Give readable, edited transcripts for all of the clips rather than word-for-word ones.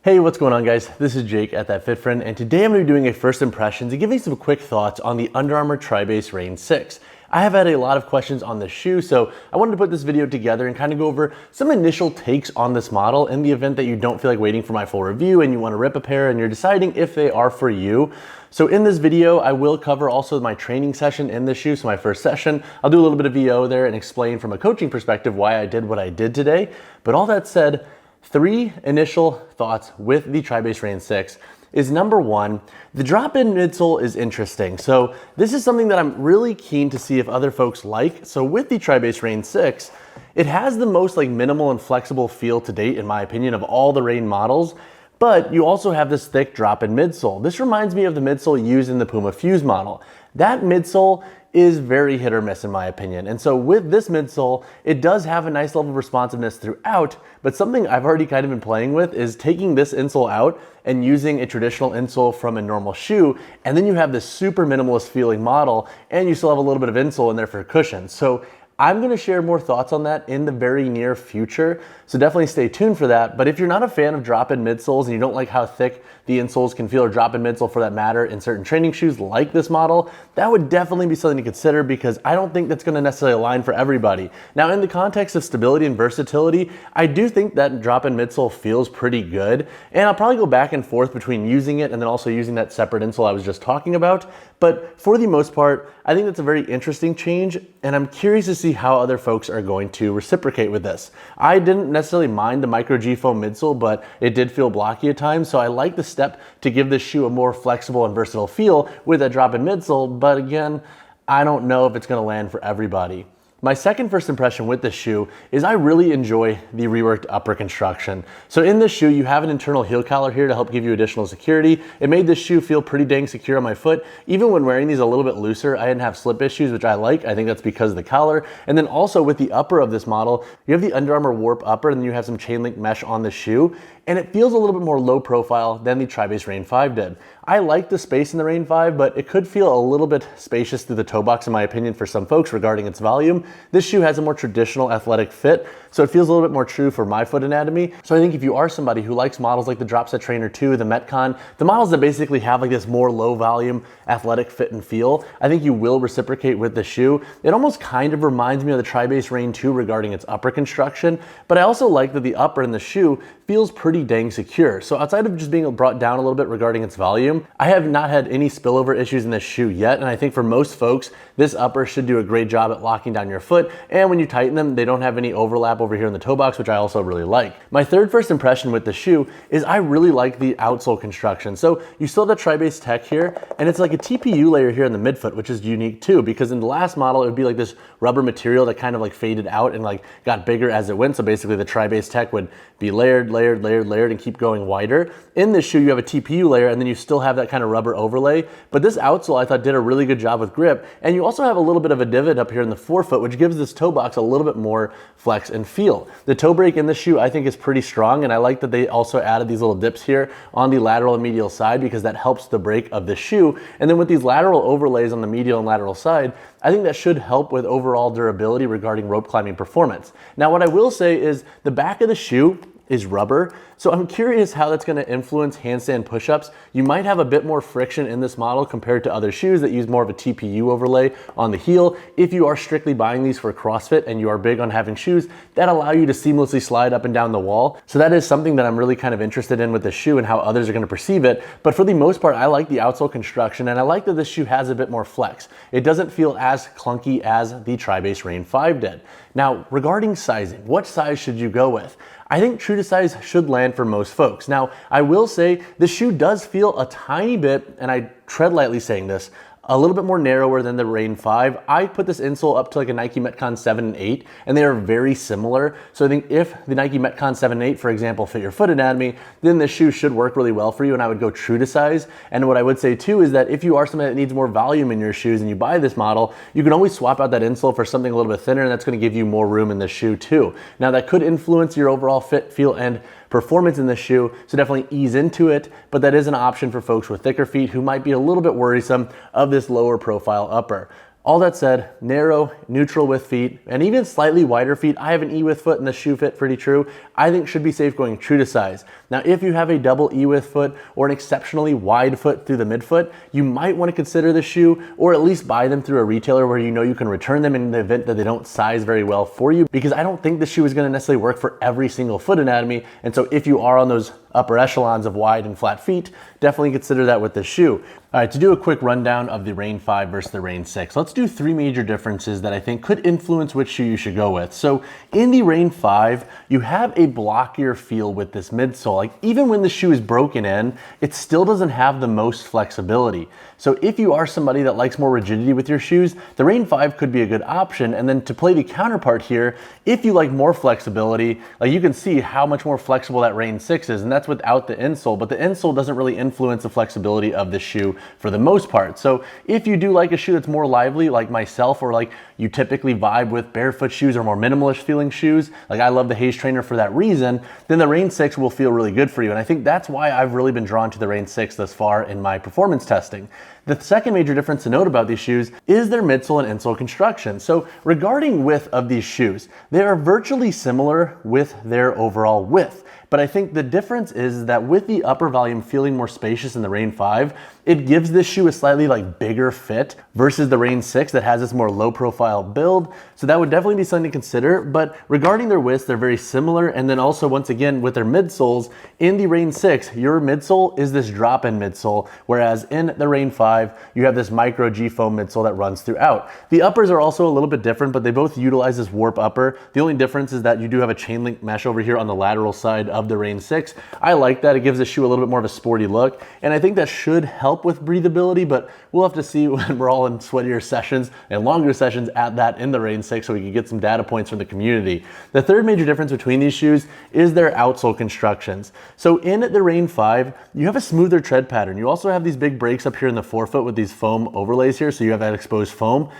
Hey, what's going on guys? This is Jake at That Fit Friend, and today I'm going to be doing a first impressions and giving some quick thoughts on the Under Armour TriBase Reign 6. I have had a lot of questions on this shoe, so I wanted to put this video together and kind of go over some initial takes on this model in the event that you don't feel like waiting for my full review and you want to rip a pair and you're deciding if they are for you. So in this video, I will cover also my training session in this shoe, so my first session. I'll do a little bit of VO there and explain from a coaching perspective why I did what I did today. But all that said, three initial thoughts with the TriBase Reign 6 is number one, the drop-in midsole is interesting. So this is something that I'm really keen to see if other folks like. So with the TriBase Reign 6, it has the most minimal and flexible feel to date, in my opinion, of all the Reign models. But you also have this thick drop-in midsole. This reminds me of the midsole used in the Puma Fuse model. That midsole is very hit or miss in my opinion. And so with this midsole, it does have a nice level of responsiveness throughout, but something I've already kind of been playing with is taking this insole out and using a traditional insole from a normal shoe, and then you have this super minimalist feeling model, and you still have a little bit of insole in there for cushion. So I'm gonna share more thoughts on that in the very near future, so definitely stay tuned for that. But if you're not a fan of drop-in midsoles and you don't like how thick the insoles can feel, or drop-in midsole for that matter, in certain training shoes like this model, that would definitely be something to consider, because I don't think that's gonna necessarily align for everybody. Now, in the context of stability and versatility, I do think that drop-in midsole feels pretty good, and I'll probably go back and forth between using it and then also using that separate insole I was just talking about. But for the most part, I think that's a very interesting change, and I'm curious to see how other folks are going to reciprocate with this. I didn't necessarily mind the micro G foam midsole, but it did feel blocky at times, so I like the step to give this shoe a more flexible and versatile feel with a drop-in midsole, but again, I don't know if it's gonna land for everybody. My second first impression with this shoe is I really enjoy the reworked upper construction. So in this shoe, you have an internal heel collar here to help give you additional security. It made this shoe feel pretty dang secure on my foot. Even when wearing these a little bit looser, I didn't have slip issues, which I like. I think that's because of the collar. And then also with the upper of this model, you have the Under Armour Warp upper, and then you have some chain link mesh on the shoe. And it feels a little bit more low profile than the TriBase Reign 5 did. I like the space in the Reign 5, but it could feel a little bit spacious through the toe box in my opinion for some folks regarding its volume. This shoe has a more traditional athletic fit, so it feels a little bit more true for my foot anatomy. So I think if you are somebody who likes models like the Dropset Trainer 2, the Metcon, the models that basically have this more low volume athletic fit and feel, I think you will reciprocate with the shoe. It almost kind of reminds me of the TriBase Reign 2 regarding its upper construction, but I also like that the upper in the shoe feels pretty dang secure. So outside of just being brought down a little bit regarding its volume, I have not had any spillover issues in this shoe yet, and I think for most folks, this upper should do a great job at locking down your foot, and when you tighten them, they don't have any overlap over here in the toe box, which I also really like. My third first impression with the shoe is I really like the outsole construction. So you still have the TriBase tech here, and it's like a TPU layer here in the midfoot, which is unique too, because in the last model, it would be like this rubber material that kind of faded out and got bigger as it went. So basically the TriBase tech would be layered, and keep going wider. In this shoe, you have a TPU layer, and then you still have that kind of rubber overlay. But this outsole, I thought, did a really good job with grip. And you also have a little bit of a divot up here in the forefoot, which gives this toe box a little bit more flex and feel. The toe brake in this shoe, I think, is pretty strong, and I like that they also added these little dips here on the lateral and medial side, because that helps the brake of the shoe. And then with these lateral overlays on the medial and lateral side, I think that should help with overall durability regarding rope climbing performance. Now, what I will say is the back of the shoe is rubber. So I'm curious how that's gonna influence handstand push-ups. You might have a bit more friction in this model compared to other shoes that use more of a TPU overlay on the heel. If you are strictly buying these for CrossFit and you are big on having shoes that allow you to seamlessly slide up and down the wall. So that is something that I'm really kind of interested in with the shoe and how others are gonna perceive it. But for the most part, I like the outsole construction, and I like that this shoe has a bit more flex. It doesn't feel as clunky as the TriBase Reign 5 did. Now, regarding sizing, what size should you go with? I think true to size should land for most folks. Now, I will say the shoe does feel a tiny bit, and I tread lightly saying this, a little bit more narrower than the Reign 5. I put this insole up to a Nike Metcon 7 and 8, and they are very similar. So I think if the Nike Metcon 7 and 8, for example, fit your foot anatomy, then this shoe should work really well for you, and I would go true to size. And what I would say too is that if you are somebody that needs more volume in your shoes and you buy this model, you can always swap out that insole for something a little bit thinner, and that's gonna give you more room in the shoe too. Now that could influence your overall fit, feel, and performance in this shoe, so definitely ease into it, but that is an option for folks with thicker feet who might be a little bit worrisome of this lower profile upper. All that said, narrow, neutral width feet, and even slightly wider feet, I have an E width foot and the shoe fit pretty true, I think should be safe going true to size. Now, if you have a double E width foot or an exceptionally wide foot through the midfoot, you might want to consider the shoe, or at least buy them through a retailer where you know you can return them in the event that they don't size very well for you, because I don't think the shoe is going to necessarily work for every single foot anatomy. And so if you are on those upper echelons of wide and flat feet, definitely consider that with the shoe. All right, to do a quick rundown of the Reign 5 versus the Reign 6, let's do 3 major differences that I think could influence which shoe you should go with. So in the Reign 5, you have a blockier feel with this midsole. Like even when the shoe is broken in, it still doesn't have the most flexibility. So if you are somebody that likes more rigidity with your shoes, the Reign 5 could be a good option. And then to play the counterpart here, if you like more flexibility, like you can see how much more flexible that Reign 6 is, and that's without the insole, but the insole doesn't really influence the flexibility of the shoe for the most part. So if you do like a shoe that's more lively like myself, or like you typically vibe with barefoot shoes or more minimalist feeling shoes, like I love the Haze Trainer for that reason, then the Reign 6 will feel really good for you. And I think that's why I've really been drawn to the Reign 6 thus far in my performance testing. The second major difference to note about these shoes is their midsole and insole construction. So regarding width of these shoes, they are virtually similar with their overall width. But I think the difference is that with the upper volume feeling more spacious in the Reign 5, it gives this shoe a slightly like bigger fit versus the Reign 6 that has this more low profile build. So that would definitely be something to consider. But regarding their widths, they're very similar. And then also once again with their midsoles, in the Reign 6, your midsole is this drop-in midsole, whereas in the Reign 5, you have this micro G foam midsole that runs throughout. The uppers are also a little bit different, but they both utilize this warp upper. The only difference is that you do have a chain link mesh over here on the lateral side of the Reign 6. I like that. It gives the shoe a little bit more of a sporty look, and I think that should help with breathability, but we'll have to see when we're all in sweatier sessions and longer sessions at that in the Reign 6 so we can get some data points from the community. The third major difference between these shoes is their outsole constructions. So in the Reign 5, you have a smoother tread pattern. You also have these big breaks up here in the forefoot with these foam overlays here, so you have that exposed foam.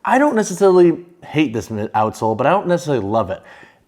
I don't necessarily hate this outsole, but I don't necessarily love it.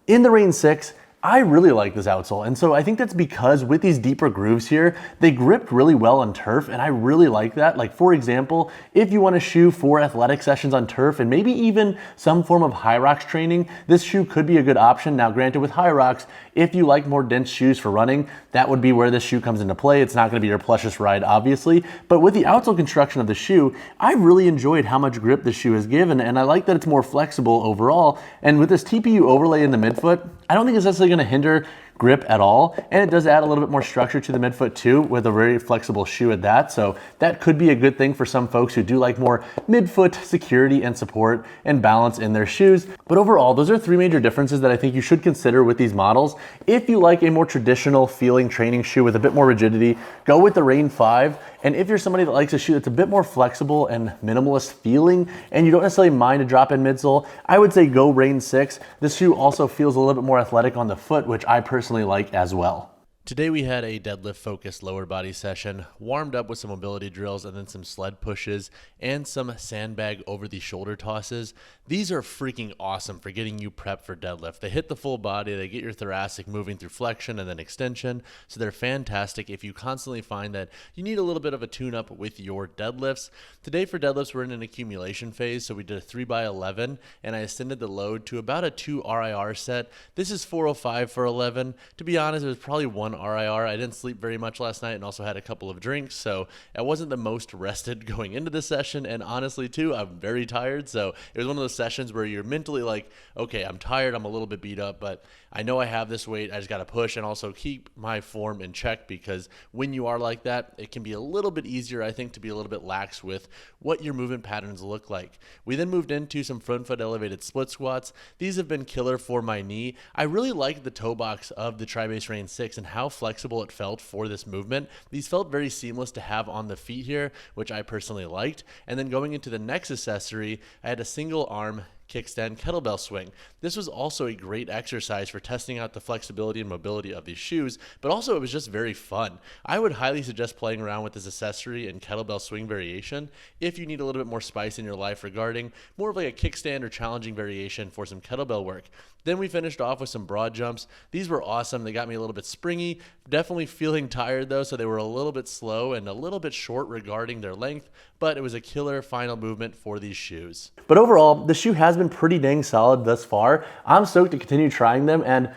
In the Reign 6, I really like this outsole, and so I think that's because with these deeper grooves here, they grip really well on turf, and I really like that. Like for example, if you want a shoe for athletic sessions on turf and maybe even some form of high rocks training, this shoe could be a good option. Now granted, with high rocks, if you like more dense shoes for running, that would be where this shoe comes into play. It's not gonna be your plushest ride, obviously, but with the outsole construction of the shoe, I really enjoyed how much grip the shoe has given, and I like that it's more flexible overall. And with this TPU overlay in the midfoot, I don't think it's necessarily going to hinder grip at all, and it does add a little bit more structure to the midfoot too with a very flexible shoe at that. So that could be a good thing for some folks who do like more midfoot security and support and balance in their shoes. But overall, those are 3 major differences that I think you should consider with these models. If you like a more traditional feeling training shoe with a bit more rigidity, go with the Reign 5. And if you're somebody that likes a shoe that's a bit more flexible and minimalist feeling, and you don't necessarily mind a drop-in midsole, I would say go Reign 6. This shoe also feels a little bit more athletic on the foot, which I personally like as well. Today we had a deadlift focused lower body session, warmed up with some mobility drills and then some sled pushes and some sandbag over the shoulder tosses. These are freaking awesome for getting you prepped for deadlift. They hit the full body, they get your thoracic moving through flexion and then extension. So they're fantastic if you constantly find that you need a little bit of a tune up with your deadlifts. Today for deadlifts, we're in an accumulation phase. So we did a 3x11 and I extended the load to about a 2 RIR set. This is 405 for 11. To be honest, it was probably 1 RIR. I didn't sleep very much last night and also had a couple of drinks, so I wasn't the most rested going into the session, and honestly too, I'm very tired. So it was one of those sessions where you're mentally like, okay, I'm tired, I'm a little bit beat up, but I know I have this weight, I just got to push and also keep my form in check, because when you are like that, it can be a little bit easier, I think, to be a little bit lax with what your movement patterns look like. We then moved into some front foot elevated split squats. These have been killer for my knee. I really like the toe box of the TriBase Reign 6 and how flexible it felt for this movement. These felt very seamless to have on the feet here, which I personally liked. And then going into the next accessory, I had a single arm kickstand kettlebell swing. This was also a great exercise for testing out the flexibility and mobility of these shoes, but also it was just very fun. I would highly suggest playing around with this accessory and kettlebell swing variation if you need a little bit more spice in your life regarding more of like a kickstand or challenging variation for some kettlebell work. Then we finished off with some broad jumps. These were awesome. They got me a little bit springy, definitely feeling tired though, so they were a little bit slow and a little bit short regarding their length, but it was a killer final movement for these shoes. But overall, the shoe has been pretty dang solid thus far. I'm stoked to continue trying them, and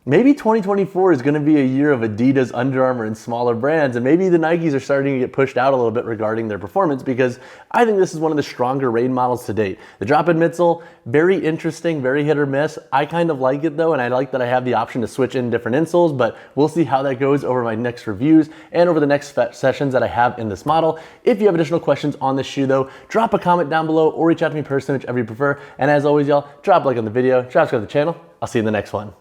maybe 2024 is going to be a year of Adidas, Under Armour, and smaller brands, and maybe the Nikes are starting to get pushed out a little bit regarding their performance, because I think this is one of the stronger Reign models to date. The drop-in midsole, very interesting, very hit or miss. I kind of like it though, and I like that I have the option to switch in different insoles, but we'll see how that goes over my next reviews and over the next sessions that I have in this model. If you have additional questions on this shoe though, drop a comment down below or reach out to me personally, whichever you prefer. And as always, y'all, drop a like on the video, subscribe to the channel. I'll see you in the next one.